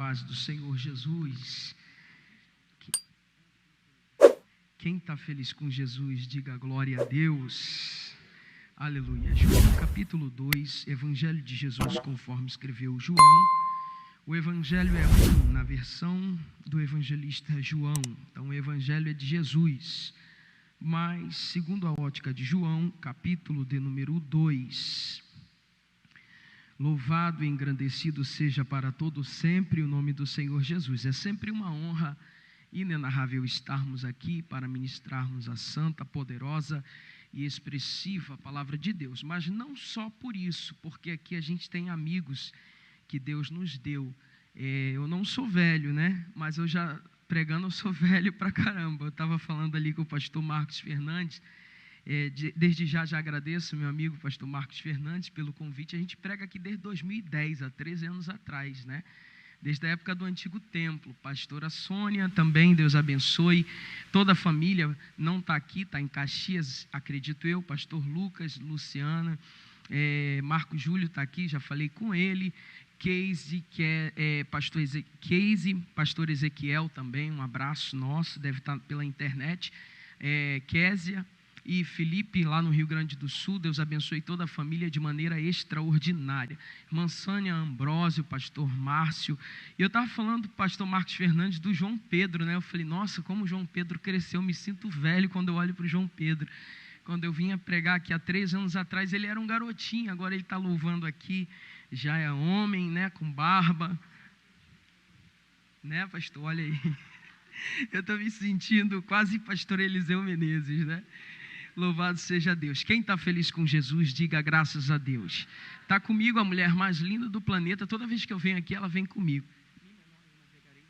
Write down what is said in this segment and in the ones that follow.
paz do Senhor Jesus. Quem está feliz com Jesus, diga glória a Deus. Aleluia. João capítulo 2, Evangelho de Jesus conforme escreveu João. O Evangelho é na versão do evangelista João. Então o Evangelho é de Jesus. Mas, segundo a ótica de João, capítulo de número 2. Louvado e engrandecido seja para todo sempre o nome do Senhor Jesus. É sempre uma honra inenarrável estarmos aqui para ministrarmos a santa, poderosa e expressiva palavra de Deus. Mas não só por isso, porque aqui a gente tem amigos que Deus nos deu. Eu não sou velho, né? Mas eu já pregando eu sou velho pra caramba. Eu estava falando ali com o pastor Marcos Fernandes. Desde já agradeço meu amigo pastor Marcos Fernandes pelo convite. A gente prega aqui desde 2010, há 13 anos atrás, né? Desde a época do antigo templo. Pastora Sônia também, Deus abençoe. Toda a família não está aqui, está em Caxias, acredito eu. Pastor Lucas, Luciana, Marco Júlio está aqui, já falei com ele. Casey, pastor Ezequiel também, um abraço nosso, deve estar pela internet. Késia e Felipe, lá no Rio Grande do Sul, Deus abençoe toda a família de maneira extraordinária. Irmã Sânia Ambrósio, pastor Márcio. E eu estava falando do pastor Marcos Fernandes do João Pedro, né? Eu falei, nossa, como o João Pedro cresceu, eu me sinto velho quando eu olho para o João Pedro. Quando eu vinha pregar aqui há 3 anos atrás, ele era um garotinho, agora ele está louvando aqui, já é homem, né? Com barba. Né, pastor? Olha aí. Eu estou me sentindo quase pastor Eliseu Menezes, né? Louvado seja Deus. Quem está feliz com Jesus, diga graças a Deus. Está comigo a mulher mais linda do planeta. Toda vez que eu venho aqui, ela vem comigo.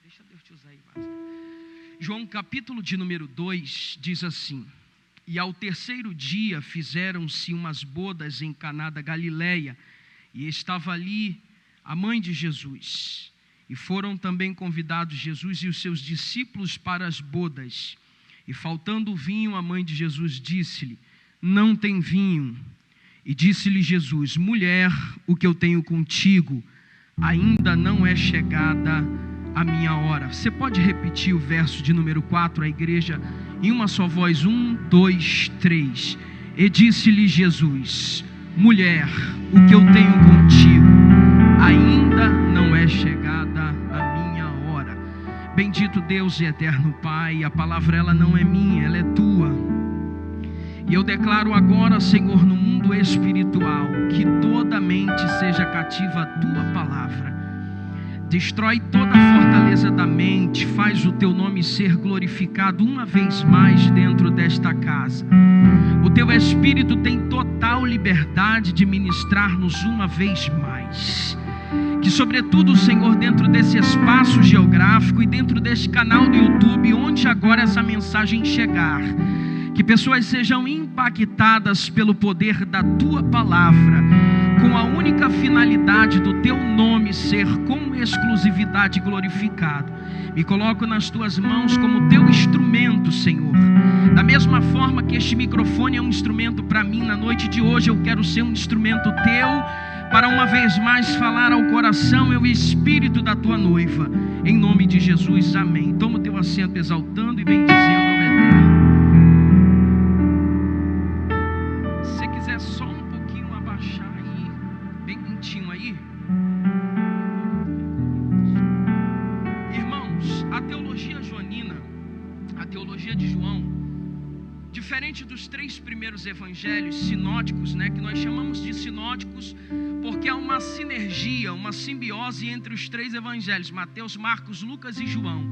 Deixa Deus te usar aí. João capítulo de número 2 diz assim: E ao terceiro dia fizeram-se umas bodas em Caná da Galileia, e estava ali a mãe de Jesus. E foram também convidados Jesus e os seus discípulos para as bodas. E faltando o vinho, a mãe de Jesus disse-lhe: Não tem vinho. E disse-lhe Jesus: Mulher, o que eu tenho contigo ainda não é chegada a minha hora. Você pode repetir o verso de número 4, a igreja, em uma só voz? 1, 2, 3. E disse-lhe Jesus: Mulher, o que eu tenho contigo ainda não é chegada a minha hora. Bendito Deus e eterno Pai, a palavra ela não é minha, ela é tua. E eu declaro agora, Senhor, no mundo espiritual, que toda mente seja cativa à tua palavra. Destrói toda a fortaleza da mente, faz o teu nome ser glorificado uma vez mais dentro desta casa. O teu Espírito tem total liberdade de ministrar-nos uma vez mais. Que sobretudo, Senhor, dentro desse espaço geográfico e dentro deste canal do YouTube, onde agora essa mensagem chegar, que pessoas sejam impactadas pelo poder da tua palavra, com a única finalidade do teu nome ser com exclusividade glorificado. Me coloco nas tuas mãos como teu instrumento, Senhor. Da mesma forma que este microfone é um instrumento para mim, na noite de hoje eu quero ser um instrumento teu, para uma vez mais falar ao coração e ao espírito da tua noiva. Em nome de Jesus, amém. Toma o teu assento exaltando e bendizendo ao eterno. Se você quiser só um pouquinho abaixar aí, bem quentinho aí. Irmãos, a teologia joanina, a teologia de João, diferente dos 3 primeiros evangelhos sinóticos, né, que nós chamamos de sinóticos, porque há uma sinergia, uma simbiose entre os 3 evangelhos, Mateus, Marcos, Lucas e João.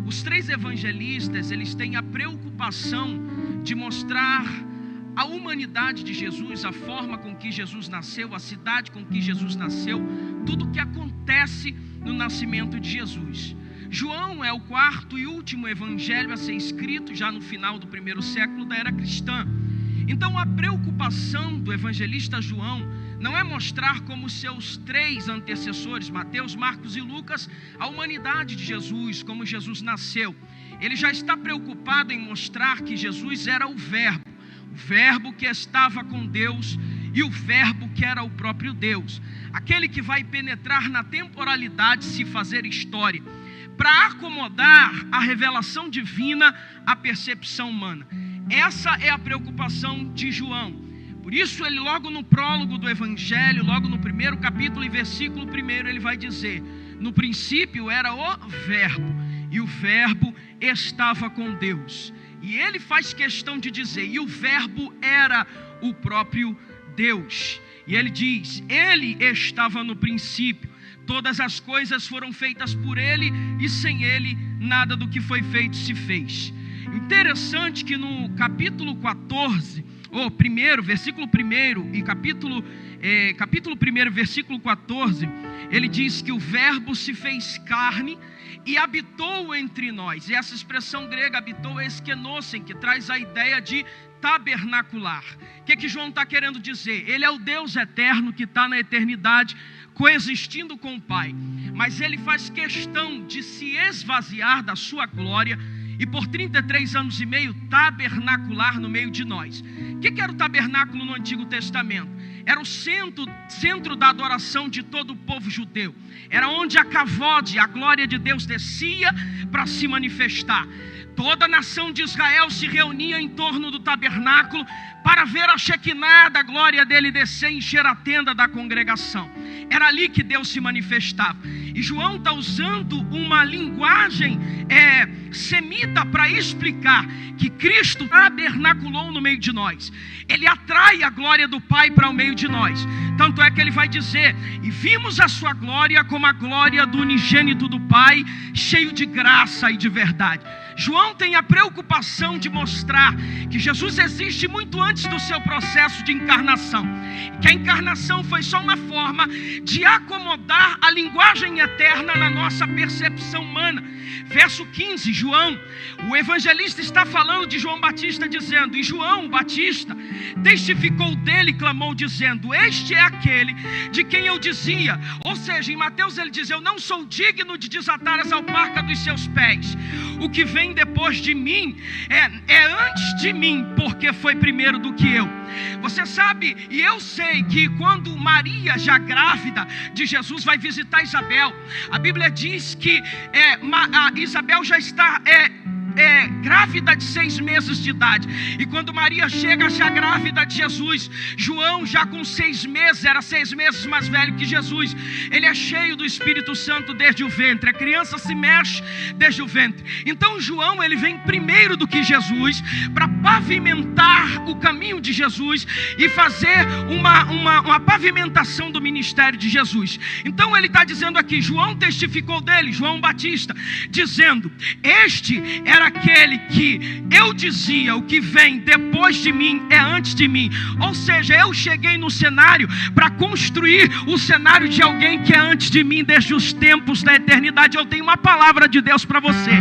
Os 3 evangelistas, eles têm a preocupação de mostrar a humanidade de Jesus, a forma com que Jesus nasceu, a cidade com que Jesus nasceu, tudo o que acontece no nascimento de Jesus. João é o 4º e último evangelho a ser escrito já no final do 1º século da era cristã. Então a preocupação do evangelista João não é mostrar como seus 3 antecessores, Mateus, Marcos e Lucas, a humanidade de Jesus, como Jesus nasceu. Ele já está preocupado em mostrar que Jesus era o Verbo que estava com Deus e o Verbo que era o próprio Deus, aquele que vai penetrar na temporalidade, se fazer história, para acomodar a revelação divina à percepção humana. Essa é a preocupação de João. Por isso ele logo no prólogo do Evangelho, logo no primeiro capítulo e versículo 1, ele vai dizer: no princípio era o Verbo, e o Verbo estava com Deus. E ele faz questão de dizer: e o Verbo era o próprio Deus. E ele diz: ele estava no princípio, todas as coisas foram feitas por ele, e sem ele nada do que foi feito se fez. Interessante que no capítulo 14, versículo 1 e capítulo 1, versículo 14, ele diz que o Verbo se fez carne e habitou entre nós. E essa expressão grega, habitou, é eskenosen, que traz a ideia de tabernacular. O que João está querendo dizer? Ele é o Deus eterno que está na eternidade, coexistindo com o Pai. Mas ele faz questão de se esvaziar da sua glória e por 33 anos e meio tabernacular no meio de nós. O que era o tabernáculo no Antigo Testamento? Era o centro da adoração de todo o povo judeu. Era onde a kavod, a glória de Deus, descia para se manifestar. Toda a nação de Israel se reunia em torno do tabernáculo para ver a Shekinah da glória dele descer e encher a tenda da congregação. Era ali que Deus se manifestava. E João está usando uma linguagem semita para explicar que Cristo tabernaculou no meio de nós. Ele atrai a glória do Pai para o meio de nós. Tanto é que ele vai dizer: e vimos a sua glória como a glória do unigênito do Pai, cheio de graça e de verdade. João tem a preocupação de mostrar que Jesus existe muito antes do seu processo de encarnação, que a encarnação foi só uma forma de acomodar a linguagem eterna na nossa percepção humana. Verso 15, João, o evangelista está falando de João Batista, dizendo: e João Batista testificou dele, clamou dizendo: este é aquele de quem eu dizia. Ou seja, em Mateus ele diz: eu não sou digno de desatar as alparcas dos seus pés. O que vem depois de mim é antes de mim, porque foi primeiro do que eu. Você sabe, e eu sei que quando Maria, já grávida de Jesus, vai visitar Isabel, a Bíblia diz que Isabel já está grávida de 6 meses de idade. E quando Maria chega já grávida de Jesus, João já com 6 meses, era 6 meses mais velho que Jesus, ele é cheio do Espírito Santo desde o ventre. A criança se mexe desde o ventre. Então João, ele vem primeiro do que Jesus para pavimentar o caminho de Jesus e fazer uma pavimentação do ministério de Jesus. Então ele está dizendo aqui, João testificou dele, João Batista, dizendo: este era aquele que eu dizia, o que vem depois de mim é antes de mim. Ou seja, eu cheguei no cenário para construir o cenário de alguém que é antes de mim desde os tempos da eternidade. Eu tenho uma palavra de Deus para você.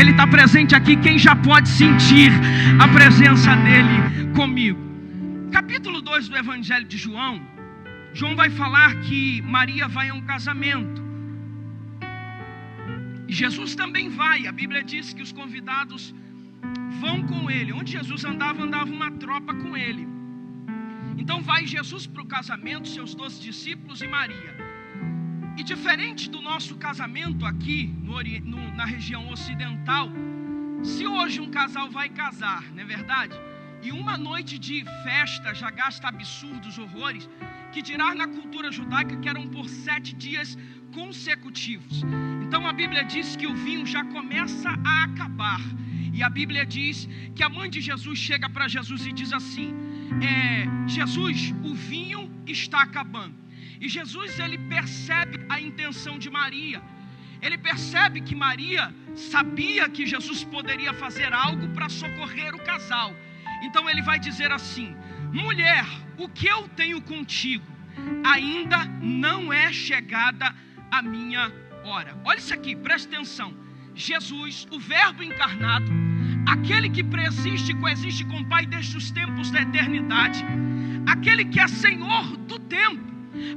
Ele está presente aqui. Quem já pode sentir a presença dele comigo? Capítulo 2 do Evangelho de João, João vai falar que Maria vai a um casamento. E Jesus também vai. A Bíblia diz que os convidados vão com ele. Onde Jesus andava uma tropa com ele. Então vai Jesus para o casamento, seus 12 discípulos e Maria. E diferente do nosso casamento aqui na região ocidental, se hoje um casal vai casar, não é verdade? E uma noite de festa já gasta absurdos horrores, que dirá na cultura judaica que eram por 7 dias consecutivos. Então a Bíblia diz que o vinho já começa a acabar. E a Bíblia diz que a mãe de Jesus chega para Jesus e diz assim: Jesus, o vinho está acabando. E Jesus, ele percebe a intenção de Maria. Ele percebe que Maria sabia que Jesus poderia fazer algo para socorrer o casal. Então ele vai dizer assim: mulher, o que eu tenho contigo ainda não é chegada a minha hora. Olha isso aqui, presta atenção. Jesus, o Verbo encarnado, aquele que preexiste e coexiste com o Pai desde os tempos da eternidade, aquele que é Senhor do tempo,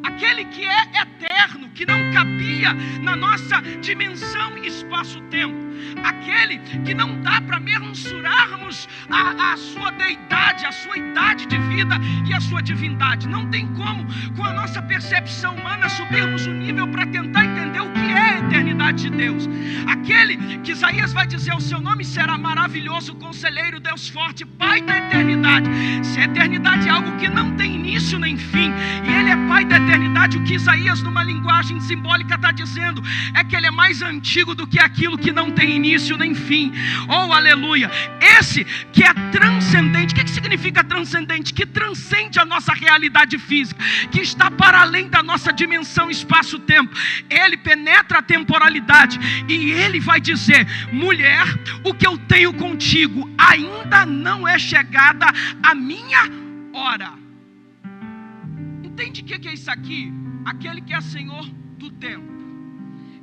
aquele que é eterno, que não cabia na nossa dimensão e espaço-tempo, aquele que não dá para mensurarmos menos a sua deidade, a sua idade de vida e a sua divindade. Não tem como, com a nossa percepção humana, subirmos o nível para tentar entender o que é a eternidade de Deus. Aquele que Isaías vai dizer: o seu nome será maravilhoso, conselheiro, Deus forte, Pai da eternidade. Se a eternidade é algo que não tem início nem fim, e Ele é Pai da eternidade, o que Isaías, numa linguagem simbólica, está dizendo é que Ele é mais antigo do que aquilo que não tem início nem fim. Oh, aleluia! Esse que é transcendente. O que significa transcendente? Que transcende a nossa realidade física, que está para além da nossa dimensão espaço-tempo. Ele penetra a temporalidade e Ele vai dizer: mulher, o que eu tenho contigo ainda não é chegada a minha hora. Entende o que é isso aqui? Aquele que é Senhor do tempo.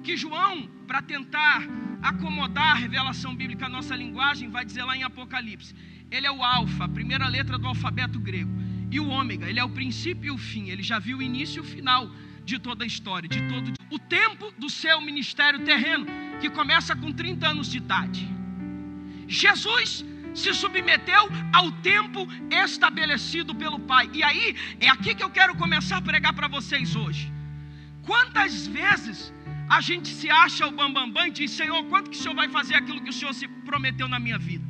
Que João, para tentar acomodar a revelação bíblica à nossa linguagem, vai dizer lá em Apocalipse: Ele é o alfa, a primeira letra do alfabeto grego, e o ômega, Ele é o princípio e o fim. Ele já viu o início e o final de toda a história, de todo o tempo do seu ministério terreno, que começa com 30 anos de idade. Jesus se submeteu ao tempo estabelecido pelo Pai. E aí, é aqui que eu quero começar a pregar para vocês hoje. Quantas vezes a gente se acha o bambambam e diz: Senhor, quanto que o Senhor vai fazer aquilo que o Senhor se prometeu na minha vida?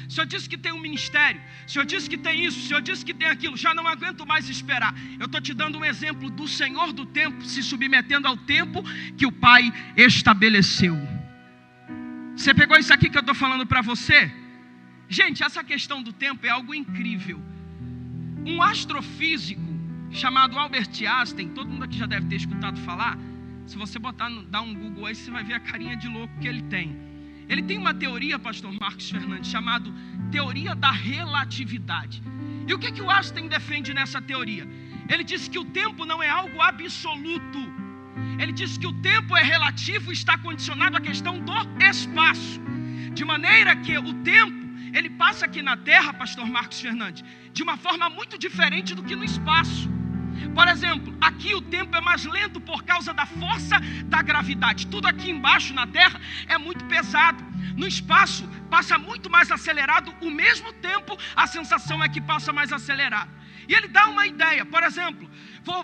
O Senhor disse que tem um ministério, o Senhor disse que tem isso, o Senhor disse que tem aquilo, já não aguento mais esperar. Eu estou te dando um exemplo do Senhor do tempo se submetendo ao tempo que o Pai estabeleceu. Você pegou isso aqui que eu estou falando para você? Gente, essa questão do tempo é algo incrível. Um astrofísico chamado Albert Einstein, todo mundo aqui já deve ter escutado falar. Se você dar um Google aí, você vai ver a carinha de louco que ele tem. Ele tem uma teoria, pastor Marcos Fernandes, chamada teoria da relatividade. E o que o Einstein defende nessa teoria? Ele diz que o tempo não é algo absoluto. Ele diz que o tempo é relativo e está condicionado à questão do espaço. De maneira que o tempo, ele passa aqui na Terra, pastor Marcos Fernandes, de uma forma muito diferente do que no espaço. Por exemplo, aqui o tempo é mais lento por causa da força da gravidade. Tudo aqui embaixo na Terra é muito pesado. No espaço passa muito mais acelerado. O mesmo tempo, a sensação é que passa mais acelerado. E ele dá uma ideia. Por exemplo,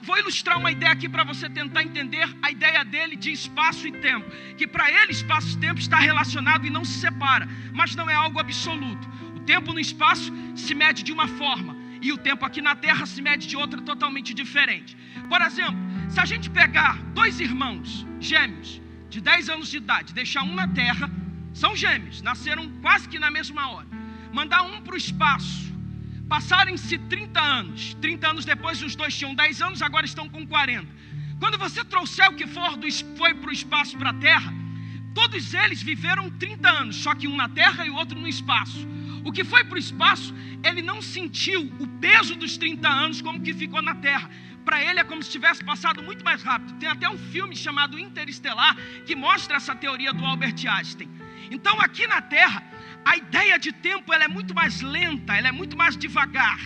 vou ilustrar uma ideia aqui para você tentar entender a ideia dele de espaço e tempo. Que para ele espaço e tempo está relacionado e não se separa, mas não é algo absoluto. O tempo no espaço se mede de uma forma, e o tempo aqui na Terra se mede de outra totalmente diferente. Por exemplo, se a gente pegar dois irmãos gêmeos de 10 anos de idade, deixar um na Terra, são gêmeos, nasceram quase que na mesma hora, mandar um para o espaço, passarem-se 30 anos depois os dois tinham 10 anos, agora estão com 40. Quando você trouxer o que foi para o espaço, para a Terra, todos eles viveram 30 anos, só que um na Terra e o outro no espaço. O que foi para o espaço, ele não sentiu o peso dos 30 anos como que ficou na Terra. Para ele é como se tivesse passado muito mais rápido. Tem até um filme chamado Interestelar que mostra essa teoria do Albert Einstein. Então aqui na Terra, a ideia de tempo ela é muito mais lenta, ela é muito mais devagar.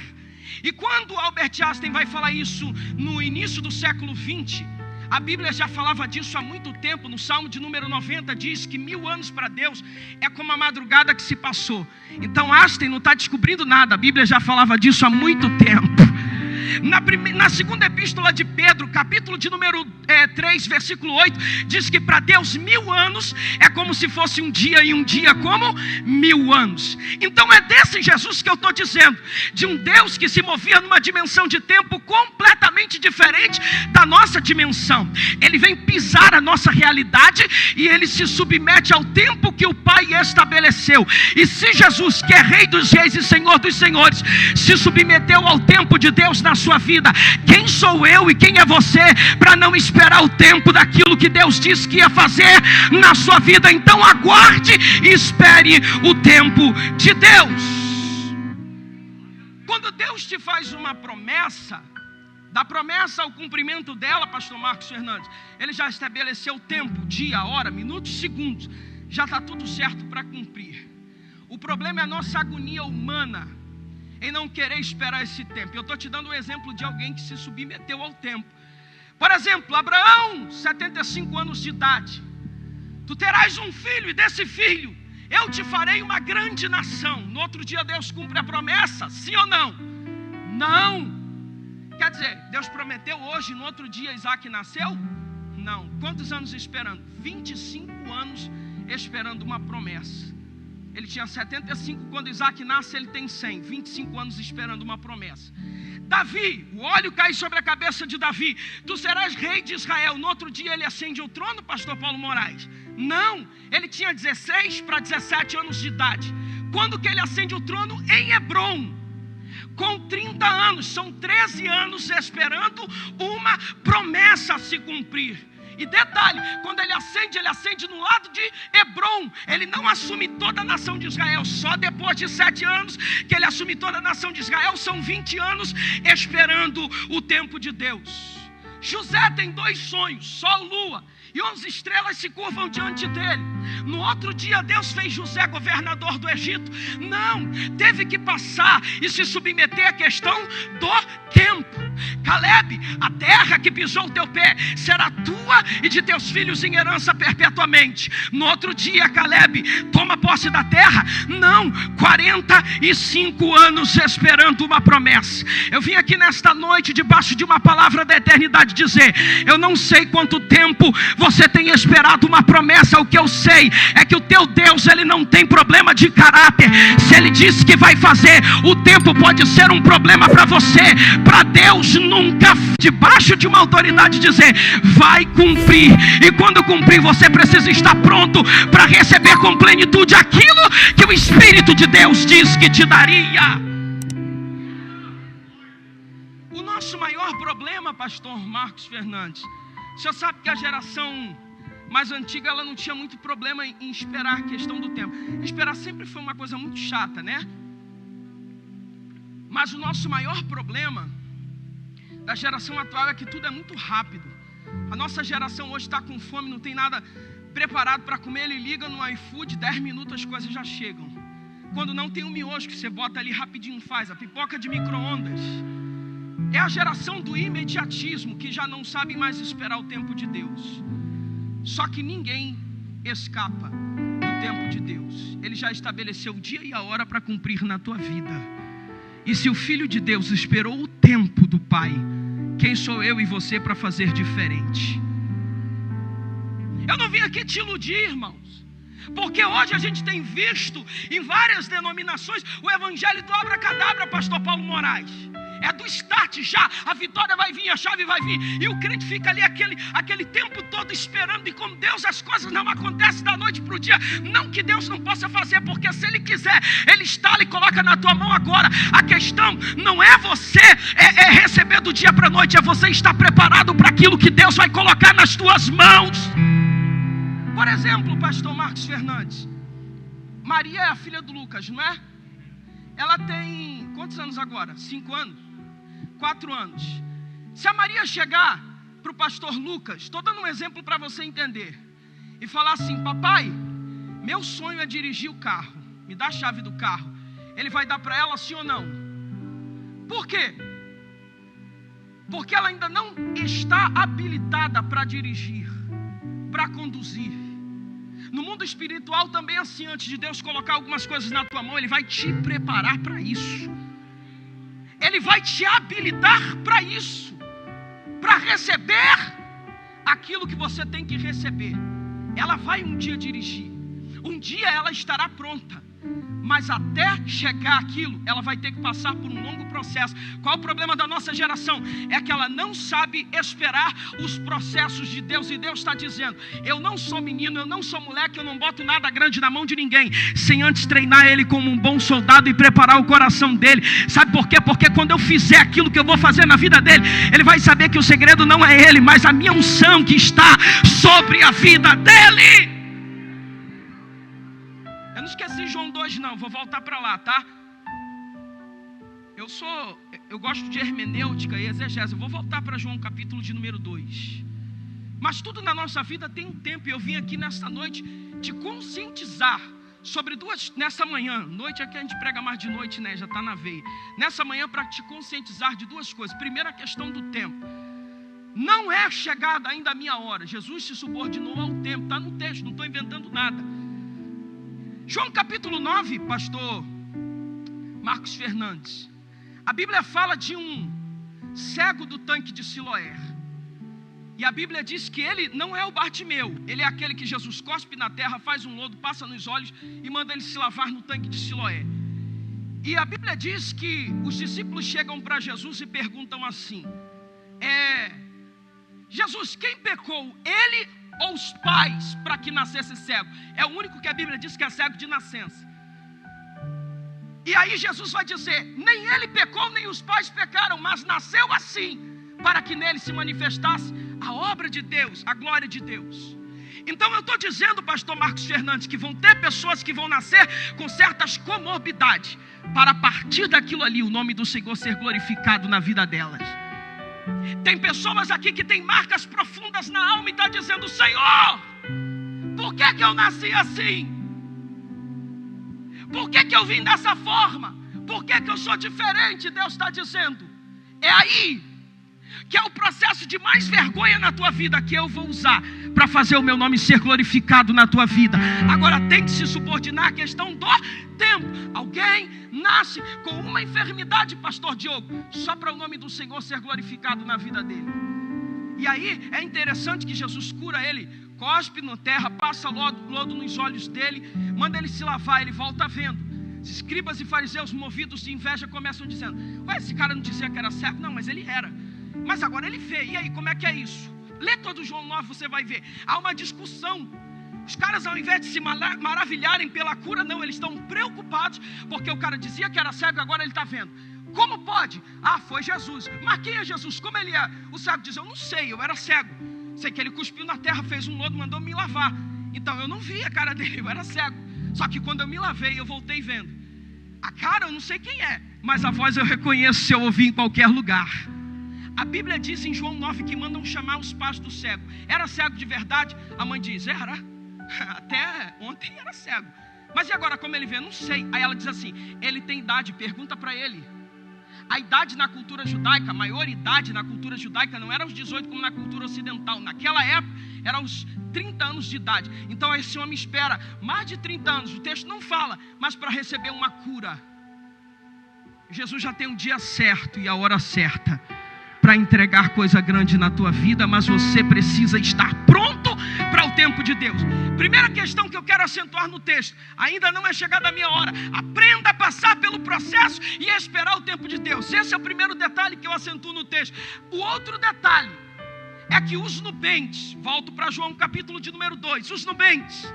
E quando Albert Einstein vai falar isso no início do século 20, a Bíblia já falava disso há muito tempo. No Salmo de número 90 diz que 1000 anos para Deus é como a madrugada que se passou. Então Einstein não está descobrindo nada, a Bíblia já falava disso há muito tempo. Na segunda epístola de Pedro, capítulo de número 3, versículo 8, diz que para Deus 1000 anos é como se fosse um dia, e um dia como 1000 anos. Então é desse Jesus que eu estou dizendo, de um Deus que se movia numa dimensão de tempo completamente diferente da nossa dimensão. Ele vem pisar a nossa realidade e ele se submete ao tempo que o Pai estabeleceu. E se Jesus, que é Rei dos Reis e Senhor dos Senhores, se submeteu ao tempo de Deus na sua vida, quem sou eu e quem é você para não esperar o tempo daquilo que Deus disse que ia fazer na sua vida? Então aguarde e espere o tempo de Deus. Quando Deus te faz uma promessa, da promessa ao cumprimento dela, pastor Marcos Fernandes, ele já estabeleceu o tempo, dia, hora, minutos, segundos, já está tudo certo para cumprir. O problema é a nossa agonia humana em não querer esperar esse tempo. Eu estou te dando um exemplo de alguém que se submeteu ao tempo. Por exemplo, Abraão, 75 anos de idade. Tu terás um filho, e desse filho eu te farei uma grande nação. No outro dia Deus cumpre a promessa, sim ou não? Não. Quer dizer, Deus prometeu hoje, no outro dia Isaac nasceu? Não. Quantos anos esperando? 25 anos esperando uma promessa. Ele tinha 75, quando Isaac nasce ele tem 100, 25 anos esperando uma promessa. Davi, o óleo cai sobre a cabeça de Davi, tu serás rei de Israel. No outro dia ele ascende ao trono, pastor Paulo Moraes? Não, ele tinha 16 para 17 anos de idade. Quando que ele ascende ao trono? Em Hebrom, com 30 anos, são 13 anos esperando uma promessa a se cumprir. E detalhe, quando ele acende no lado de Hebrom. Ele não assume toda a nação de Israel. Só depois de 7 anos que ele assume toda a nação de Israel. São 20 anos esperando o tempo de Deus. José tem 2 sonhos, sol, lua, e 11 estrelas se curvam diante dele. No outro dia Deus fez José governador do Egito. Não, teve que passar e se submeter à questão do tempo. Caleb, a terra que pisou o teu pé será tua e de teus filhos em herança perpetuamente. No outro dia Caleb toma posse da terra. Não, 45 anos esperando uma promessa. Eu vim aqui nesta noite debaixo de uma palavra da eternidade dizer: eu não sei quanto tempo você tem esperado uma promessa. O que eu sei é que o teu Deus, ele não tem problema de caráter. Se ele disse que vai fazer, o tempo pode ser um problema para você. Para Deus nunca, debaixo de uma autoridade, dizer vai cumprir. E quando cumprir, você precisa estar pronto para receber com plenitude aquilo que o Espírito de Deus diz que te daria. O nosso maior problema, pastor Marcos Fernandes, o senhor sabe que a geração mais antiga, ela não tinha muito problema em esperar a questão do tempo. Esperar sempre foi uma coisa muito chata, né? Mas o nosso maior problema da geração atual é que tudo é muito rápido. A nossa geração hoje está com fome, não tem nada preparado para comer. Ele liga no iFood, 10 minutos as coisas já chegam. Quando não tem um miojo que você bota ali rapidinho faz, a pipoca de micro-ondas. É a geração do imediatismo, que já não sabe mais esperar o tempo de Deus. Só que ninguém escapa do tempo de Deus. Ele já estabeleceu o dia e a hora para cumprir na tua vida. E se o Filho de Deus esperou o tempo do Pai, quem sou eu e você para fazer diferente? Eu não vim aqui te iludir, irmãos, porque hoje a gente tem visto em várias denominações o evangelho do abracadabra, pastor Paulo Moraes. É do start já, a vitória vai vir, a chave vai vir. E o crente fica ali aquele tempo todo esperando. E com Deus as coisas não acontecem da noite para o dia. Não que Deus não possa fazer, porque se Ele quiser, Ele instala e coloca na tua mão agora. A questão não é você receber do dia para a noite, é você estar preparado para aquilo que Deus vai colocar nas tuas mãos. Por exemplo, pastor Marcos Fernandes, Maria é a filha do Lucas, não é? Ela tem quantos anos agora? 5 anos? 4 anos. Se a Maria chegar para o pastor Lucas, estou dando um exemplo para você entender, e falar assim: papai, meu sonho é dirigir o carro, me dá a chave do carro. Ele vai dar para ela sim ou não? Por quê? Porque ela ainda não está habilitada para dirigir, para conduzir. No mundo espiritual também é assim. Antes de Deus colocar algumas coisas na tua mão, Ele vai te preparar para isso. Ele vai te habilitar para isso, para receber aquilo que você tem que receber. Ela vai um dia dirigir, um dia ela estará pronta, mas até chegar aquilo, ela vai ter que passar por um longo processo. Qual o problema da nossa geração? É que ela não sabe esperar os processos de Deus. E Deus está dizendo: eu não sou menino, eu não sou moleque, eu não boto nada grande na mão de ninguém sem antes treinar ele como um bom soldado e preparar o coração dele. Sabe por quê? Porque quando eu fizer aquilo que eu vou fazer na vida dele, ele vai saber que o segredo não é ele, mas a minha unção que está sobre a vida dele. Eu não esqueci João 2 não, vou voltar para lá, tá? Eu gosto de hermenêutica e exegese. Eu vou voltar para João capítulo de número 2. Mas tudo na nossa vida tem um tempo. E eu vim aqui nesta noite te conscientizar sobre nessa manhã. Noite é que a gente prega mais de noite, né? Já está na veia. Nessa manhã, para te conscientizar de 2 coisas. Primeiro, a questão do tempo. Não é chegada ainda a minha hora. Jesus se subordinou ao tempo. Está no texto, não estou inventando nada. João capítulo 9, pastor Marcos Fernandes. A Bíblia fala de um cego do tanque de Siloé. E a Bíblia diz que ele não é o Bartimeu. Ele é aquele que Jesus cospe na terra, faz um lodo, passa nos olhos e manda ele se lavar no tanque de Siloé. E a Bíblia diz que os discípulos chegam para Jesus e perguntam assim: Jesus, quem pecou? Ele ou os pais para que nascesse cego? É o único que a Bíblia diz que é cego de nascença. E aí Jesus vai dizer: nem ele pecou, nem os pais pecaram, mas nasceu assim, para que nele se manifestasse a obra de Deus, a glória de Deus. Então eu estou dizendo, pastor Marcos Fernandes, que vão ter pessoas que vão nascer com certas comorbidades, para a partir daquilo ali o nome do Senhor ser glorificado na vida delas. Tem pessoas aqui que têm marcas profundas na alma e está dizendo: Senhor, por que eu nasci assim? Por que eu vim dessa forma? Por que eu sou diferente? Deus está dizendo: é aí que é o processo de mais vergonha na tua vida que eu vou usar para fazer o meu nome ser glorificado na tua vida. Agora tem que se subordinar a questão do tempo. Alguém nasce com uma enfermidade, pastor Diogo, só para o nome do Senhor ser glorificado na vida dele. E aí é interessante que Jesus cura ele, cospe na terra, passa lodo nos olhos dele, manda ele se lavar, ele volta vendo. Os escribas e fariseus, movidos de inveja, começam dizendo: ué, esse cara não dizia que era cego? Não, mas ele era. Mas agora ele vê. E aí, como é que é isso? Lê todo João 9, você vai ver. Há uma discussão. Os caras, ao invés de se maravilharem pela cura, não, eles estão preocupados, porque o cara dizia que era cego, agora ele está vendo. Como pode? Ah, foi Jesus. Mas quem é Jesus? Como ele é? O cego diz: eu não sei, eu era cego. Sei que ele cuspiu na terra, fez um lodo, mandou me lavar. Então eu não vi a cara dele, eu era cego. Só que quando eu me lavei, eu voltei vendo. A cara eu não sei quem é, mas a voz eu reconheço se eu ouvir em qualquer lugar. A Bíblia diz em João 9 que mandam chamar os pais do cego. Era cego de verdade? A mãe diz: era. Até ontem era cego. Mas e agora como ele vê? Não sei. Aí ela diz assim: ele tem idade, pergunta para ele. A idade na cultura judaica, a maioridade na cultura judaica não era os 18 como na cultura ocidental. Naquela época era os 30 anos de idade. Então esse homem espera mais de 30 anos. O texto não fala, mas para receber uma cura. Jesus já tem um dia certo e a hora certa para entregar coisa grande na tua vida, mas você precisa estar pronto para o tempo de Deus. Primeira questão que eu quero acentuar no texto: ainda não é chegada a minha hora. Aprenda a passar pelo processo e esperar o tempo de Deus. Esse é o primeiro detalhe que eu acentuo no texto. O outro detalhe é que os nubentes, volto para João capítulo de número 2, os nubentes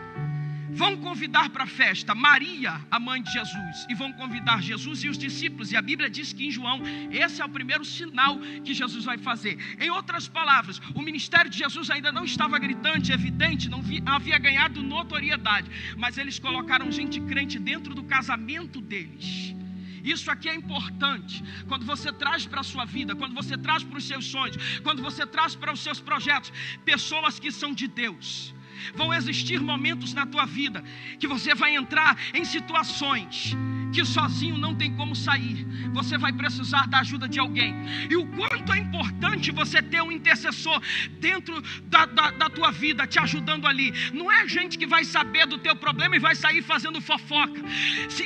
vão convidar para a festa Maria, a mãe de Jesus, e vão convidar Jesus e os discípulos. E a Bíblia diz que em João, esse é o primeiro sinal que Jesus vai fazer. Em outras palavras, o ministério de Jesus ainda não estava gritante, evidente, não havia ganhado notoriedade, mas eles colocaram gente crente dentro do casamento deles. Isso aqui é importante. Quando você traz para a sua vida, quando você traz para os seus sonhos, quando você traz para os seus projetos pessoas que são de Deus. Vão existir momentos na tua vida que você vai entrar em situações que sozinho não tem como sair. Você vai precisar da ajuda de alguém. E o quanto é importante você ter um intercessor dentro da tua vida, te ajudando ali. Não é gente que vai saber do teu problema e vai sair fazendo fofoca.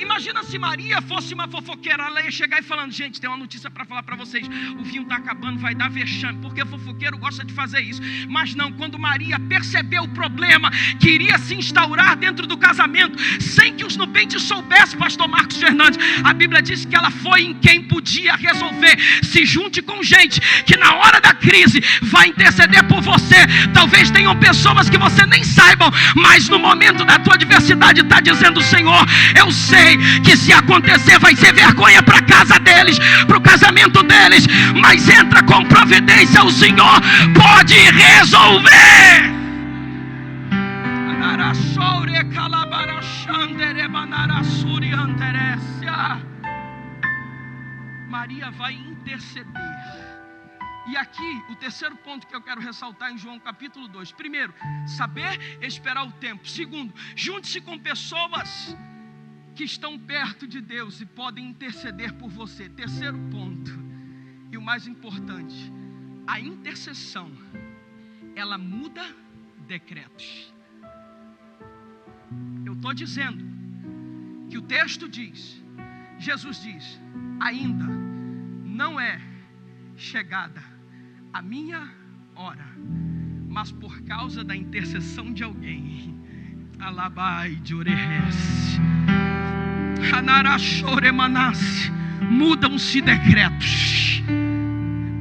Imagina se Maria fosse uma fofoqueira. Ela ia chegar e falando: gente, tem uma notícia para falar para vocês. O vinho está acabando, vai dar vexame, porque fofoqueiro gosta de fazer isso. Mas não, quando Maria percebeu o problema que iria se instaurar dentro do casamento, sem que os nubentes soubessem, pastor Marcos Fernandes, a Bíblia diz que ela foi em quem podia resolver. Se junte com gente que na hora da crise vai interceder por você. Talvez tenham pessoas que você nem saibam, mas no momento da tua adversidade está dizendo: Senhor, eu sei que se acontecer vai ser vergonha para a casa deles, para o casamento deles, mas entra com providência, o Senhor pode resolver. Maria vai interceder. E aqui o terceiro ponto que eu quero ressaltar em João capítulo 2. Primeiro, saber esperar o tempo. Segundo, junte-se com pessoas que estão perto de Deus e podem interceder por você. Terceiro ponto, e o mais importante: a intercessão, ela muda decretos. Eu estou dizendo, que o texto diz, Jesus diz: ainda não é chegada a minha hora, mas por causa da intercessão de alguém, alabai de orehes, hanarachoremanas, mudam-se decretos.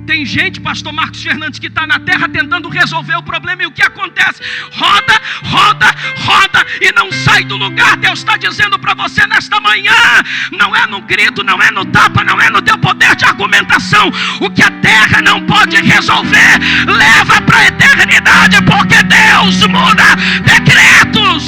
Tem gente, pastor Marcos Fernandes, que está na terra tentando resolver o problema, e o que acontece? Roda, roda, roda e não sai do lugar. Deus está dizendo para você nesta manhã: não é no grito, não é no tapa, não é no teu poder de argumentação. O que a terra não pode resolver, leva para a eternidade, porque Deus muda decretos.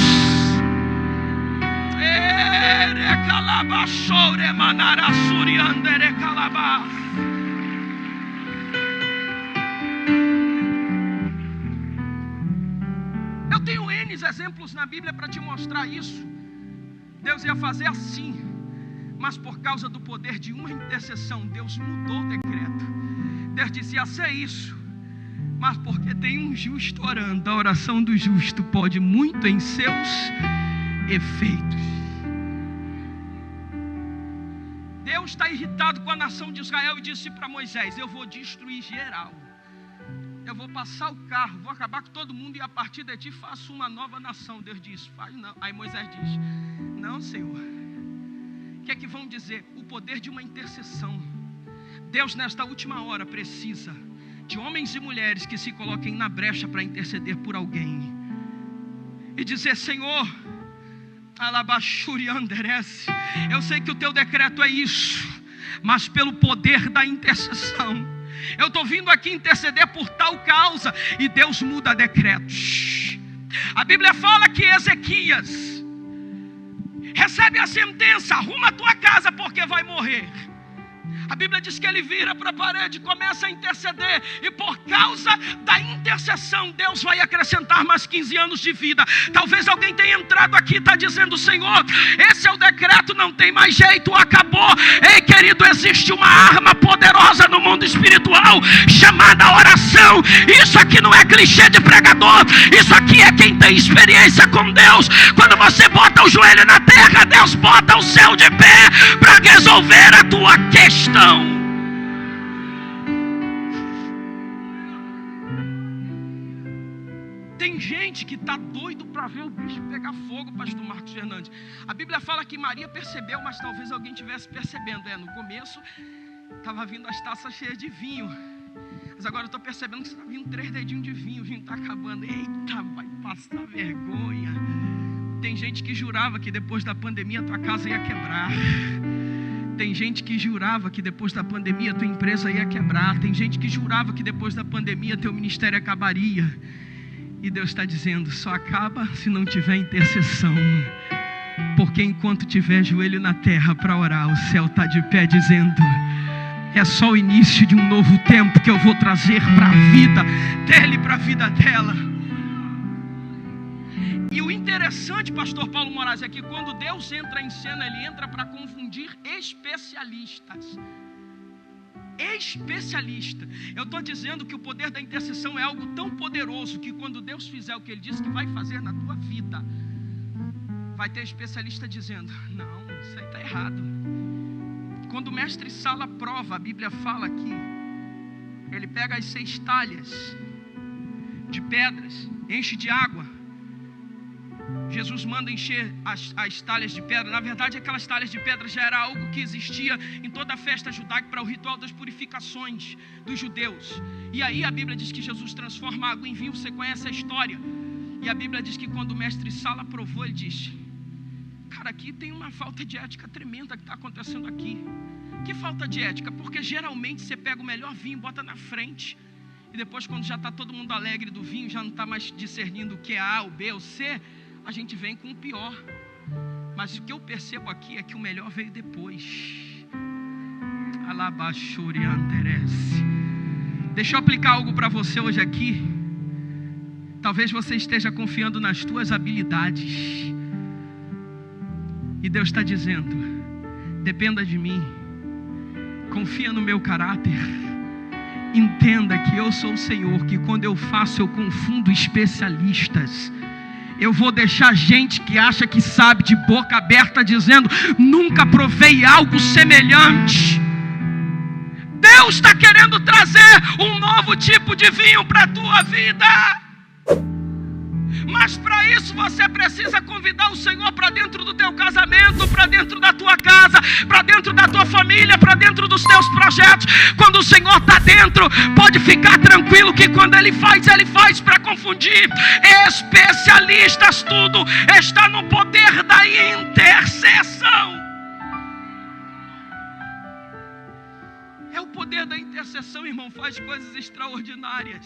Eu tenho N exemplos na Bíblia para te mostrar isso. Deus ia fazer assim, mas por causa do poder de uma intercessão, Deus mudou o decreto. Deus dizia ser isso, mas porque tem um justo orando, a oração do justo pode muito em seus efeitos. Deus está irritado com a nação de Israel e disse para Moisés: eu vou destruir geral. Eu vou passar o carro, vou acabar com todo mundo e a partir de ti faço uma nova nação. Deus disse: faz não. Aí Moisés diz: não, Senhor. O que é que vão dizer? O poder de uma intercessão. Deus nesta última hora precisa de homens e mulheres que se coloquem na brecha para interceder por alguém. E dizer: Senhor, eu sei que o teu decreto é isso, mas pelo poder da intercessão, eu estou vindo aqui interceder por tal causa. E Deus muda decretos. A Bíblia fala que Ezequias recebe a sentença: arruma a tua casa porque vai morrer. A Bíblia diz que ele vira para a parede e começa a interceder. E por causa da intercessão, Deus vai acrescentar mais 15 anos de vida. Talvez alguém tenha entrado aqui e está dizendo: Senhor, esse é o decreto, não tem mais jeito, acabou. Ei, querido, existe uma arma poderosa no mundo espiritual chamada oração. Isso aqui não é clichê de pregador. Isso aqui é quem tem experiência com Deus. Quando você bota o joelho na terra, Deus bota o céu de pé para resolver a tua questão. Tem gente que está doido para ver o bicho pegar fogo, pastor Marcos Fernandes. A Bíblia fala que Maria percebeu, mas talvez alguém estivesse percebendo. No começo estava vindo as taças cheias de vinho, mas agora eu estou percebendo que está vindo 3 dedinhos de vinho. O vinho está acabando. Eita, vai passar vergonha. Tem gente que jurava que depois da pandemia tua casa ia quebrar. Tem gente que jurava que depois da pandemia tua empresa ia quebrar. Tem gente que jurava que depois da pandemia teu ministério acabaria. E Deus está dizendo: só acaba se não tiver intercessão. Porque enquanto tiver joelho na terra para orar, o céu está de pé dizendo: é só o início de um novo tempo que eu vou trazer para a vida dele, para a vida dela. E o interessante, pastor Paulo Moraes, é que quando Deus entra em cena, ele entra para confundir especialistas. Especialista. Eu estou dizendo que o poder da intercessão é algo tão poderoso que quando Deus fizer o que ele disse que vai fazer na tua vida, vai ter especialista dizendo: não, isso aí está errado. Quando o mestre Sala prova, a Bíblia fala que ele pega as 6 talhas de pedras, enche de água. Jesus manda encher as talhas de pedra. Na verdade, aquelas talhas de pedra já era algo que existia em toda a festa judaica para o ritual das purificações dos judeus. E aí a Bíblia diz que Jesus transforma a água em vinho. Você conhece a história. E a Bíblia diz que quando o mestre Sala provou, ele diz: cara, aqui tem uma falta de ética tremenda que está acontecendo aqui. Que falta de ética? Porque geralmente você pega o melhor vinho, bota na frente, e depois, quando já está todo mundo alegre do vinho, já não está mais discernindo o que é A, o B, o C, a gente vem com o pior. Mas o que eu percebo aqui é que o melhor veio depois. Deixa eu aplicar algo para você hoje aqui. Talvez você esteja confiando nas tuas habilidades, e Deus está dizendo: dependa de mim, confia no meu caráter. Entenda que eu sou o Senhor, que quando eu faço eu confundo especialistas. Eu vou deixar gente que acha que sabe de boca aberta dizendo: nunca provei algo semelhante. Deus está querendo trazer um novo tipo de vinho para a tua vida. Mas para isso você precisa convidar o Senhor para dentro do teu casamento, para dentro da tua casa, para dentro da tua família, para dentro dos teus projetos. Quando o Senhor está dentro, pode ficar tranquilo que quando Ele faz para confundir. Especialistas, tudo está no poder da intercessão. É o poder da intercessão, irmão, faz coisas extraordinárias.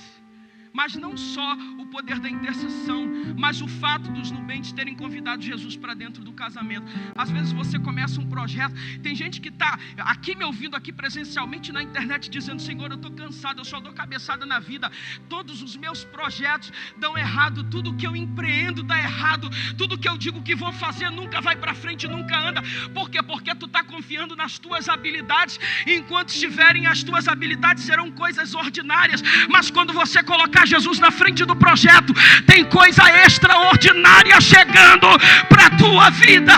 Mas não só o poder da intercessão, mas o fato dos nubentes terem convidado Jesus para dentro do casamento. Às vezes você começa um projeto, tem gente que está aqui me ouvindo aqui presencialmente na internet dizendo: Senhor, eu estou cansado, eu só dou cabeçada na vida, todos os meus projetos dão errado, tudo que eu empreendo dá errado, tudo que eu digo que vou fazer nunca vai para frente, nunca anda. Por quê? Porque tu está confiando nas tuas habilidades, enquanto estiverem as tuas habilidades serão coisas ordinárias, mas quando você colocar Jesus na frente do projeto, tem coisa extraordinária chegando para a tua vida.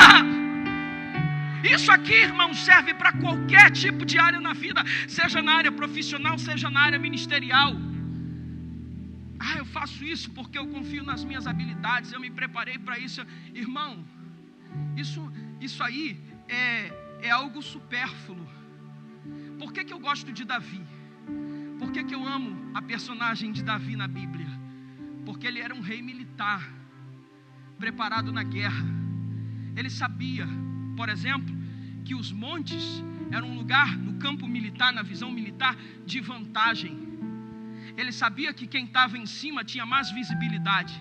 Isso aqui, irmão, serve para qualquer tipo de área na vida, seja na área profissional, seja na área ministerial. Eu faço isso porque eu confio nas minhas habilidades, eu me preparei para isso. Irmão, isso aí é algo supérfluo. Por que eu gosto de Davi? Por que eu amo a personagem de Davi na Bíblia? Porque ele era um rei militar, preparado na guerra. Ele sabia, por exemplo, que os montes eram um lugar no campo militar, na visão militar, de vantagem. Ele sabia que quem estava em cima tinha mais visibilidade.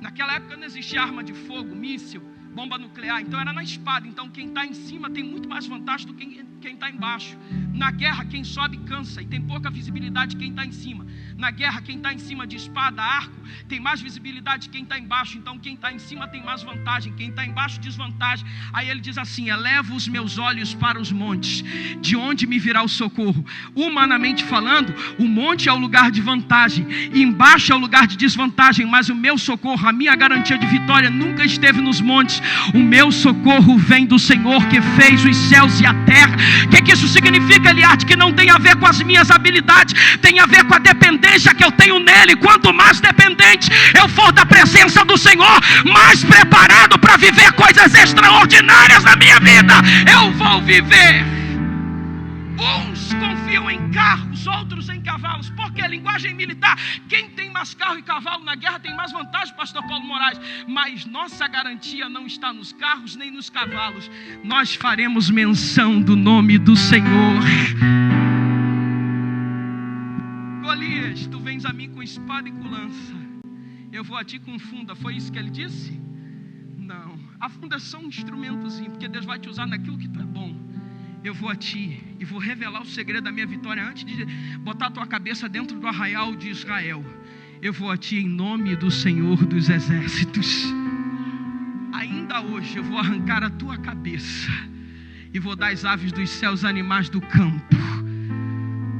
Naquela época não existia arma de fogo, míssil, bomba nuclear, então era na espada. Então quem está em cima tem muito mais vantagem do que quem está embaixo. Na guerra quem sobe cansa e tem pouca visibilidade quem está em cima. Na guerra quem está em cima de espada, arco, tem mais visibilidade quem está embaixo. Então quem está em cima tem mais vantagem, quem está embaixo desvantagem. Aí ele diz assim: elevo os meus olhos para os montes, de onde me virá o socorro? Humanamente falando, o monte é o lugar de vantagem e embaixo é o lugar de desvantagem, mas o meu socorro, a minha garantia de vitória nunca esteve nos montes. O meu socorro vem do Senhor que fez os céus e a terra. O que isso significa, Eliade? Que não tem a ver com as minhas habilidades, tem a ver com a dependência que eu tenho nele. Quanto mais dependente eu for da presença do Senhor, mais preparado para viver coisas extraordinárias na minha vida eu vou viver. Uns confiam em carros, outros em cavalos. Porque a linguagem militar, quem tem mais carro e cavalo na guerra tem mais vantagem, pastor Paulo Moraes. Mas nossa garantia não está nos carros nem nos cavalos. Nós faremos menção do nome do Senhor. Golias, tu vens a mim com espada e com lança, eu vou a ti com funda. Foi isso que ele disse? Não, a funda é só um instrumentozinho, porque Deus vai te usar naquilo que tu é bom. Eu vou a ti e vou revelar o segredo da minha vitória antes de botar a tua cabeça dentro do arraial de Israel. Eu vou a ti em nome do Senhor dos Exércitos. Ainda hoje eu vou arrancar a tua cabeça e vou dar às aves dos céus, animais do campo.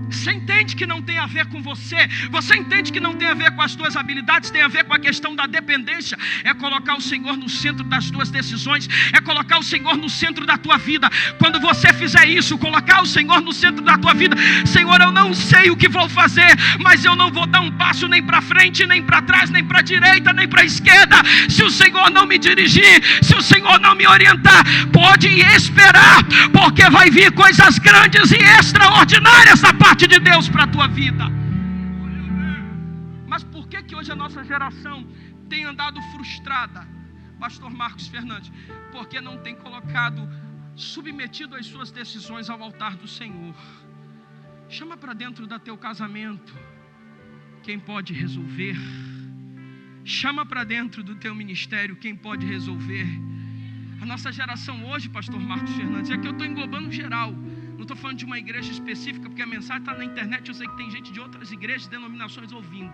Você entende que não tem a ver com você? Você entende que não tem a ver com as tuas habilidades? Tem a ver com a questão da dependência. É colocar o Senhor no centro das tuas decisões, é colocar o Senhor no centro da tua vida. Quando você fizer isso, colocar o Senhor no centro da tua vida: Senhor, eu não sei o que vou fazer, mas eu não vou dar um passo nem para frente, nem para trás, nem para a direita, nem para a esquerda, se o Senhor não me dirigir, se o Senhor não me orientar. Pode esperar, porque vai vir coisas grandes e extraordinárias da parte de Deus para a tua vida. Mas por que hoje a nossa geração tem andado frustrada, pastor Marcos Fernandes? Porque não tem colocado, submetido as suas decisões ao altar do Senhor. Chama para dentro do teu casamento quem pode resolver. Chama para dentro do teu ministério quem pode resolver. A nossa geração hoje, pastor Marcos Fernandes, é que eu estou englobando geral. Não estou falando de uma igreja específica, porque a mensagem está na internet. Eu sei que tem gente de outras igrejas, denominações ouvindo.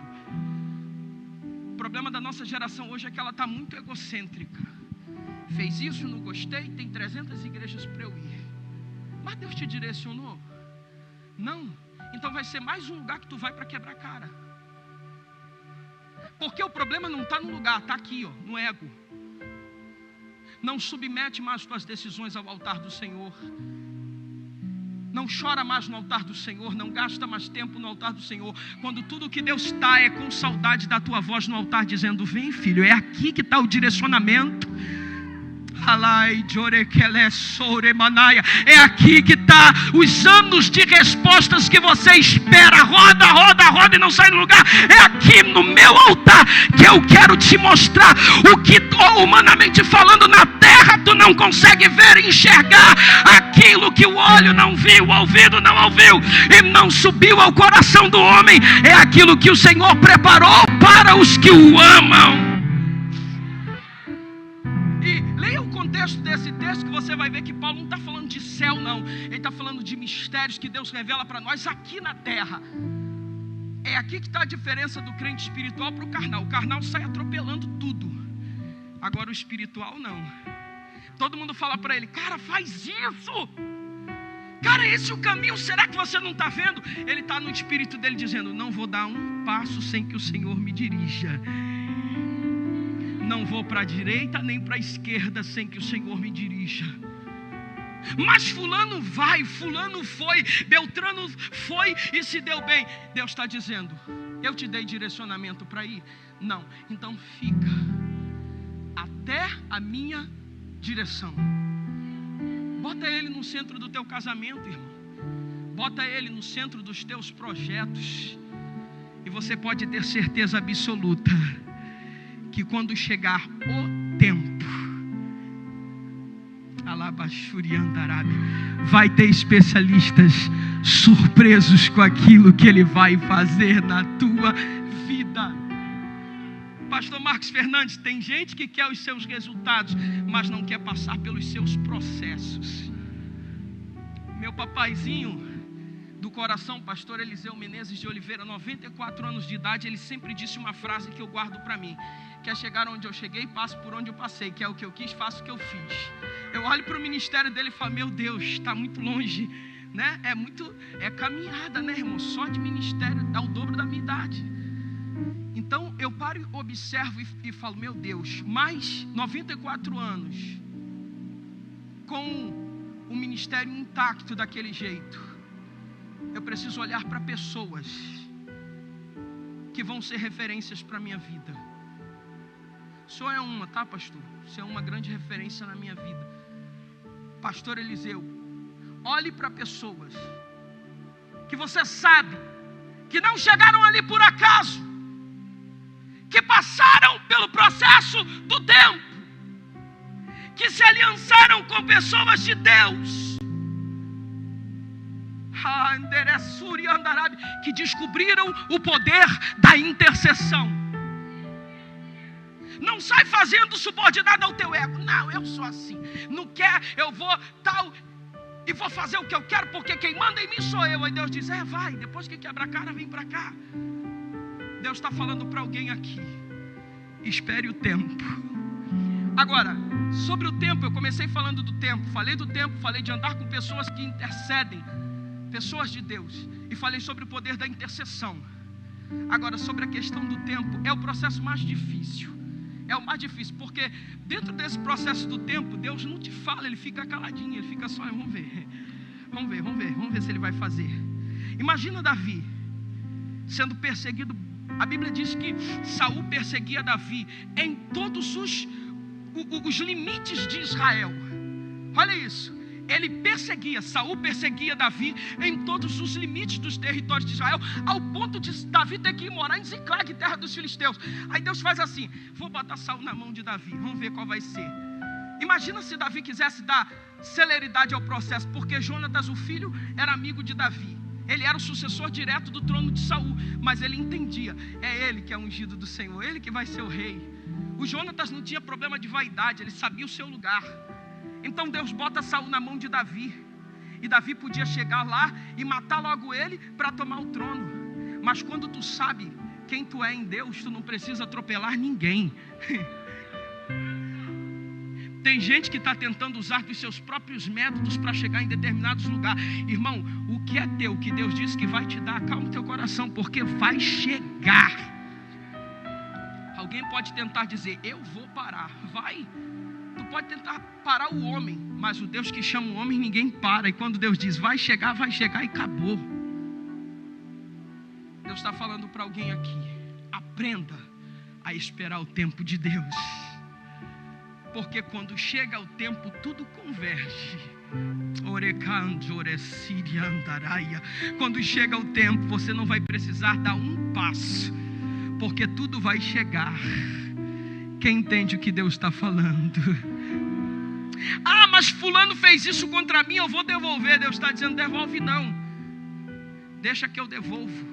O problema da nossa geração hoje é que ela está muito egocêntrica. Fez isso, não gostei, tem 300 igrejas para eu ir. Mas Deus te direcionou? Não. Então vai ser mais um lugar que tu vai para quebrar cara. Porque o problema não está no lugar, está aqui, ó, no ego. Não submete mais tuas decisões ao altar do Senhor. Não chora mais no altar do Senhor. Não gasta mais tempo no altar do Senhor. Quando tudo que Deus está é com saudade da tua voz no altar, dizendo: vem, filho, é aqui que está o direcionamento. É aqui que está os anos de respostas que você espera. Roda, roda, roda e não sai do lugar. É aqui no meu altar que eu quero te mostrar o que, humanamente falando, na terra tu não consegue ver e enxergar. Aquilo que o olho não viu, o ouvido não ouviu e não subiu ao coração do homem, é aquilo que o Senhor preparou para os que o amam. Desse texto que você vai ver que Paulo não está falando de céu, não. Ele está falando de mistérios que Deus revela para nós aqui na terra. É aqui que está a diferença do crente espiritual para o carnal. O carnal sai atropelando tudo. Agora o espiritual não. Todo mundo fala para ele: cara, faz isso. Cara, esse é o caminho. Será que você não está vendo? Ele está no espírito dele dizendo: não vou dar um passo sem que o Senhor me dirija. Não vou para a direita nem para a esquerda sem que o Senhor me dirija. Mas fulano vai, fulano foi, Beltrano foi e se deu bem. Deus está dizendo: eu te dei direcionamento para ir? Não, então fica até a minha direção. Bota ele no centro do teu casamento, irmão. Bota ele no centro dos teus projetos. E você pode ter certeza absoluta que quando chegar o tempo, vai ter especialistas surpresos com aquilo que ele vai fazer na tua vida. Pastor Marcos Fernandes, tem gente que quer os seus resultados, mas não quer passar pelos seus processos. Meu papaizinho do coração, pastor Eliseu Menezes de Oliveira, 94 anos de idade, ele sempre disse uma frase que eu guardo para mim: quer chegar onde eu cheguei, passo por onde eu passei. Quer o que eu quis, faço o que eu fiz. Eu olho para o ministério dele e falo: meu Deus, está muito longe, né? É caminhada, né, irmão? Só de ministério dá o dobro da minha idade. Então eu paro e observo e falo: meu Deus, mais 94 anos com o ministério intacto daquele jeito. Eu preciso olhar para pessoas que vão ser referências para a minha vida. O senhor é uma, tá, pastor? O senhor é uma grande referência na minha vida. Pastor Eliseu, olhe para pessoas que você sabe que não chegaram ali por acaso, que passaram pelo processo do tempo, que se aliançaram com pessoas de Deus, que descobriram o poder da intercessão. Não sai fazendo subordinado ao teu ego. Não, eu sou assim. Não quer, eu vou tal e vou fazer o que eu quero, porque quem manda em mim sou eu. Aí Deus diz: vai, depois que quebra a cara, vem para cá. Deus está falando para alguém aqui: espere o tempo. Agora, sobre o tempo, eu comecei falando do tempo. Falei do tempo, falei de andar com pessoas que intercedem, pessoas de Deus, e falei sobre o poder da intercessão. Agora, sobre a questão do tempo, é o processo mais difícil. É o mais difícil, porque dentro desse processo do tempo, Deus não te fala, Ele fica caladinho, Ele fica só: vamos ver se Ele vai fazer. Imagina Davi sendo perseguido. A Bíblia diz que Saul perseguia Davi em todos os limites de Israel. Olha isso. Saul perseguia Davi em todos os limites dos territórios de Israel, ao ponto de Davi ter que ir morar em Ziclag, terra dos filisteus. Aí Deus faz assim: vou botar Saul na mão de Davi, vamos ver qual vai ser. Imagina se Davi quisesse dar celeridade ao processo, porque Jonatas, o filho, era amigo de Davi. Ele era o sucessor direto do trono de Saul, mas ele entendia: é ele que é ungido do Senhor, ele que vai ser o rei. O Jonatas não tinha problema de vaidade, ele sabia o seu lugar. Então Deus bota Saul na mão de Davi, e Davi podia chegar lá e matar logo ele para tomar o trono. Mas quando tu sabe quem tu é em Deus, tu não precisa atropelar ninguém. Tem gente que está tentando usar dos seus próprios métodos para chegar em determinados lugares. Irmão, o que é teu, que Deus disse que vai te dar, acalma o teu coração, porque vai chegar. Alguém pode tentar dizer, eu vou parar. Vai. Tu pode tentar parar o homem, mas o Deus que chama o homem, ninguém para. E quando Deus diz, vai chegar e acabou. Deus está falando para alguém aqui. Aprenda a esperar o tempo de Deus. Porque quando chega o tempo, tudo converge. Quando chega o tempo, você não vai precisar dar um passo, porque tudo vai chegar. Quem entende o que Deus está falando? Ah, mas fulano fez isso contra mim, eu vou devolver. Deus está dizendo, devolve não. Deixa que eu devolvo.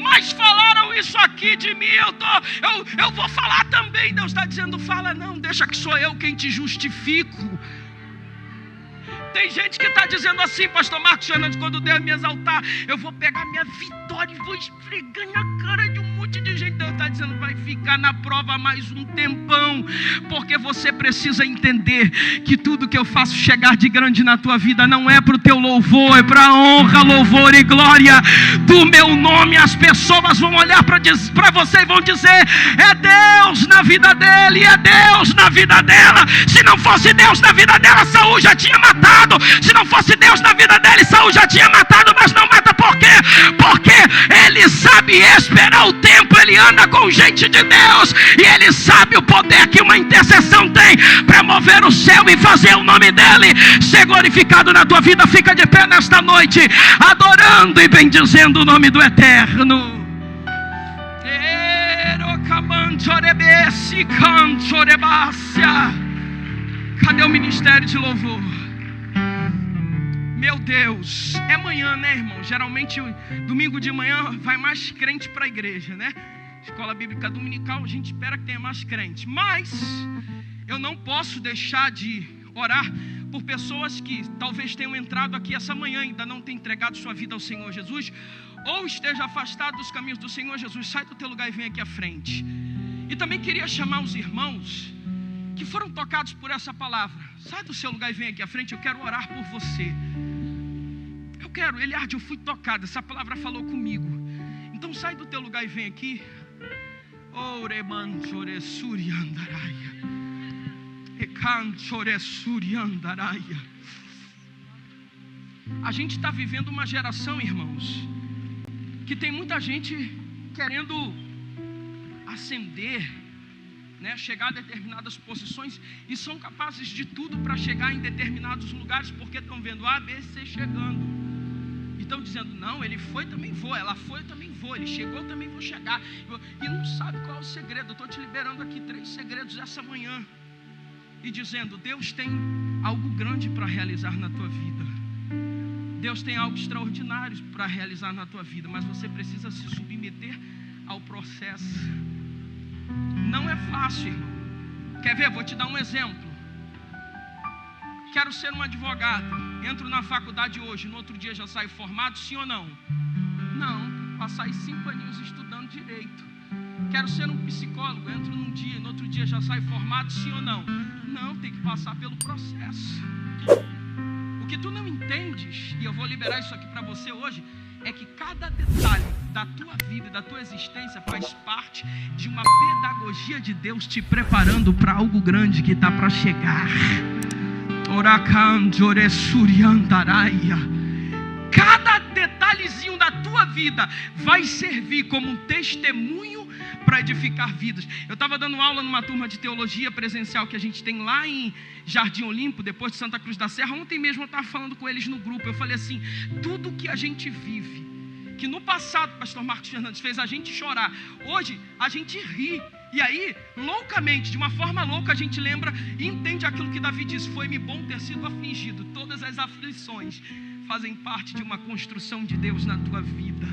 Mas falaram isso aqui de mim, eu vou falar também. Deus está dizendo, fala não, deixa que sou eu quem te justifico. Tem gente que está dizendo assim, pastor Marcos Fernandes, quando Deus me exaltar, eu vou pegar minha vitória e vou esfregar na cara de um monte de gente. Deus está dizendo, vai ficar na prova mais um tempão, porque você precisa entender que tudo que eu faço chegar de grande na tua vida não é para o teu louvor, é para a honra, louvor e glória do meu nome. As pessoas vão olhar para você e vão dizer, é Deus na vida dele, é Deus na vida dela. Se não fosse Deus na vida dela, Saul já tinha matado. Se não fosse Deus na vida dele, Saul já tinha matado, mas não mata. Por quê? Porque ele sabe esperar o tempo. Ele anda com gente de Deus e ele sabe o poder que uma intercessão tem para mover o céu e fazer o nome dele ser glorificado na tua vida. Fica de pé nesta noite, adorando e bendizendo o nome do Eterno. Cadê o ministério de louvor? Meu Deus, é manhã, né, irmão? Geralmente, domingo de manhã, vai mais crente para a igreja, né? Escola Bíblica Dominical, a gente espera que tenha mais crente. Mas, eu não posso deixar de orar por pessoas que talvez tenham entrado aqui essa manhã, ainda não tenham entregado sua vida ao Senhor Jesus, ou esteja afastado dos caminhos do Senhor Jesus. Sai do teu lugar e vem aqui à frente. E também queria chamar os irmãos que foram tocados por essa palavra. Sai do seu lugar e vem aqui à frente, eu quero orar por você. Eliardo, eu fui tocado, essa palavra falou comigo. Então sai do teu lugar e vem aqui. A gente está vivendo uma geração, irmãos, que tem muita gente querendo ascender, né, chegar a determinadas posições, e são capazes de tudo para chegar em determinados lugares, porque estão vendo A, B, C chegando. Estão dizendo, não, ele foi, também vou, ela foi, eu também vou, ele chegou, também vou chegar. E não sabe qual é o segredo. Eu estou te liberando aqui 3 segredos essa manhã. E dizendo, Deus tem algo grande para realizar na tua vida. Deus tem algo extraordinário para realizar na tua vida, mas você precisa se submeter ao processo. Não é fácil, irmão. Quer ver? Vou te dar um exemplo. Quero ser um advogado. Entro na faculdade hoje, no outro dia já saio formado, sim ou não? Não, passar 5 aninhos estudando direito. Quero ser um psicólogo, entro num dia, no outro dia já saio formado, sim ou não? Não, tem que passar pelo processo. O que tu não entendes, e eu vou liberar isso aqui para você hoje, é que cada detalhe da tua vida e da tua existência faz parte de uma pedagogia de Deus te preparando para algo grande que está para chegar. Cada detalhezinho da tua vida vai servir como um testemunho para edificar vidas. Eu estava dando aula numa turma de teologia presencial que a gente tem lá em Jardim Olimpo, depois de Santa Cruz da Serra. Ontem mesmo eu estava falando com eles no grupo. Eu falei assim, tudo que a gente vive, que no passado o pastor Marcos Fernandes fez a gente chorar, hoje a gente ri. E aí, loucamente, de uma forma louca, a gente lembra e entende aquilo que Davi disse: foi-me bom ter sido afligido. Todas as aflições fazem parte de uma construção de Deus na tua vida.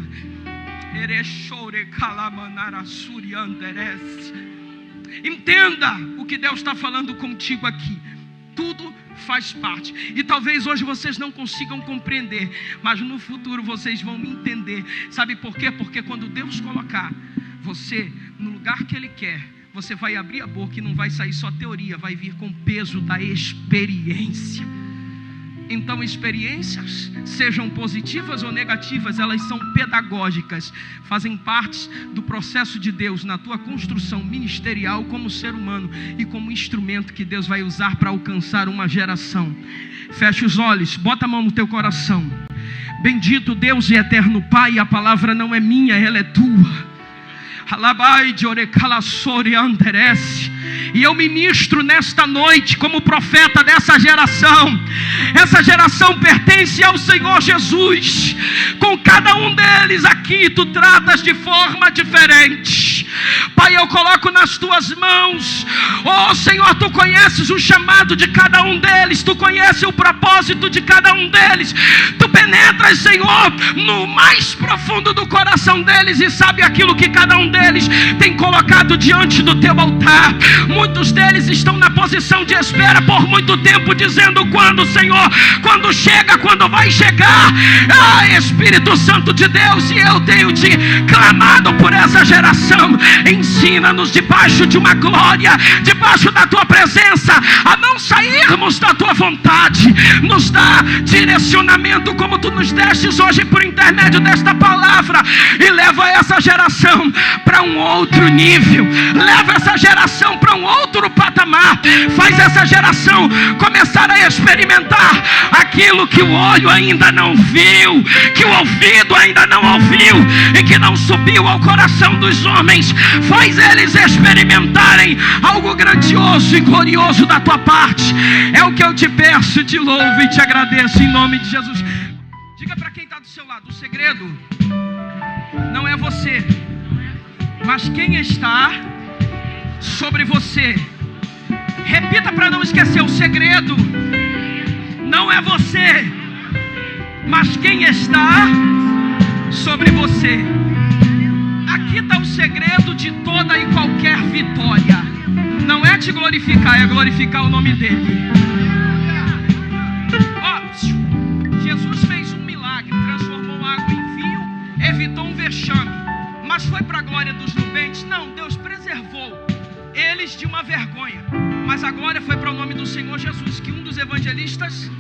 Entenda o que Deus está falando contigo aqui. Tudo faz parte. E talvez hoje vocês não consigam compreender, mas no futuro vocês vão me entender. Sabe por quê? Porque quando Deus colocar você no lugar que Ele quer, você vai abrir a boca e não vai sair só teoria, vai vir com peso da experiência. Então experiências, sejam positivas ou negativas, elas são pedagógicas, fazem parte do processo de Deus na tua construção ministerial como ser humano e como instrumento que Deus vai usar para alcançar uma geração. Feche os olhos, bota a mão no teu coração. Bendito Deus e eterno Pai, a palavra não é minha, ela é tua. E eu ministro nesta noite como profeta dessa geração. Essa geração pertence ao Senhor Jesus. Com cada um deles aqui tu tratas de forma diferente. Pai, eu coloco nas tuas mãos. Oh Senhor, tu conheces o chamado de cada um deles. Tu conheces o propósito de cada um deles. Tu penetras, Senhor, no mais profundo do coração deles e sabe aquilo que cada um deles tem colocado diante do teu altar. Muitos deles estão na posição de espera por muito tempo, dizendo: quando, Senhor? Quando chega? Quando vai chegar? Espírito Santo de Deus, e eu tenho te clamado por essa geração. Ensina-nos debaixo de uma glória, debaixo da tua presença, a não sairmos da tua vontade. Nos dá direcionamento como tu nos destes hoje por intermédio desta palavra, e leva essa geração para um outro nível, leva essa geração para um outro patamar. Faz essa geração começar a experimentar aquilo que o olho ainda não viu, que o ouvido ainda não ouviu e que não subiu ao coração dos homens. Faz eles experimentarem algo grandioso e glorioso da tua parte. É o que eu te peço, te louvo e te agradeço em nome de Jesus. Diga para quem está do seu lado: o segredo não é você, mas quem está sobre você. Repita para não esquecer: o segredo não é você, mas quem está sobre você. Aqui está o segredo de toda e qualquer vitória. Não é te glorificar, é glorificar o nome dele. Jesus fez um milagre, transformou água em vinho, evitou um vexame. Mas foi para a glória dos nubentes? Não, Deus preservou eles de uma vergonha. Mas a glória foi para o nome do Senhor Jesus, que um dos evangelistas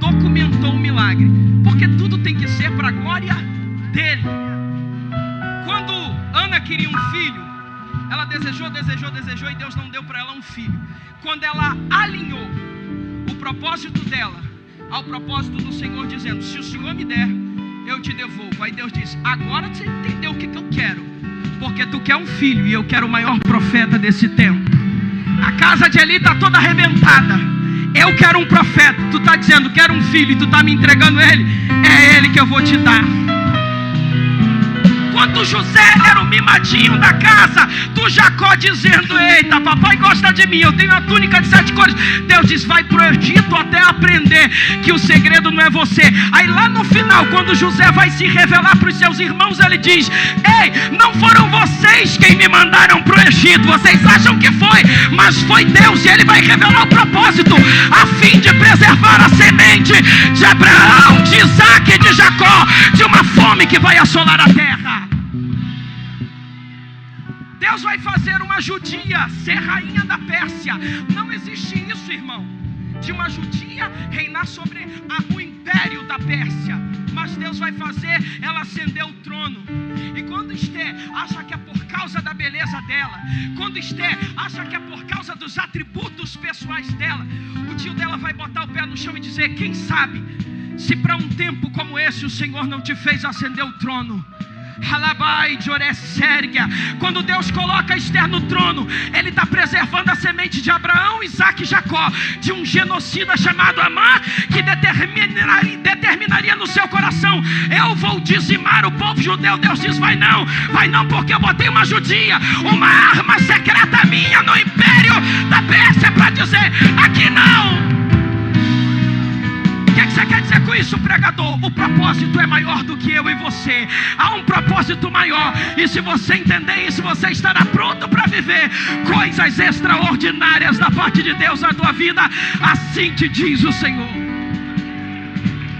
documentou o milagre. Porque tudo tem que ser para a glória dele. Quando Ana queria um filho, ela desejou e Deus não deu para ela um filho. Quando ela alinhou o propósito dela ao propósito do Senhor, dizendo: se o Senhor me der, eu te devolvo. Aí Deus diz: agora você entendeu o que eu quero, porque tu quer um filho e eu quero o maior profeta desse tempo. A casa de Eli está toda arrebentada, eu quero um profeta. Tu está dizendo: quero um filho, e tu está me entregando ele. É ele que eu vou te dar. Quando José era o mimadinho da casa do Jacó, dizendo: eita, papai gosta de mim, eu tenho a túnica de 7 cores. Deus diz: vai pro Egito até aprender que o segredo não é você. Aí lá no final, quando José vai se revelar para os seus irmãos, ele diz: ei, não foram vocês quem me mandaram pro Egito. Vocês acham que foi, mas foi Deus. E ele vai revelar o propósito, a fim de preservar a semente de Abraão, de Isaac e de Jacó, de uma fome que vai assolar a terra. Deus vai fazer uma judia ser rainha da Pérsia. Não existe isso, irmão, de uma judia reinar sobre o império da Pérsia. Mas Deus vai fazer ela ascender o trono. E quando Esther acha que é por causa da beleza dela, quando Esther acha que é por causa dos atributos pessoais dela, o tio dela vai botar o pé no chão e dizer: quem sabe se para um tempo como esse o Senhor não te fez ascender o trono. Quando Deus coloca Esther no trono, Ele está preservando a semente de Abraão, Isaac e Jacó, de um genocida chamado Amã, que determinaria no seu coração: eu vou dizimar o povo judeu. Deus diz: vai não, porque eu botei uma judia, uma arma secreta minha no império da Pérsia, para dizer: aqui não. O que você quer dizer com isso, pregador? O propósito é maior do que eu e você. Há um propósito maior, e se você entender isso, você estará pronto para viver coisas extraordinárias da parte de Deus na tua vida. Assim te diz o Senhor.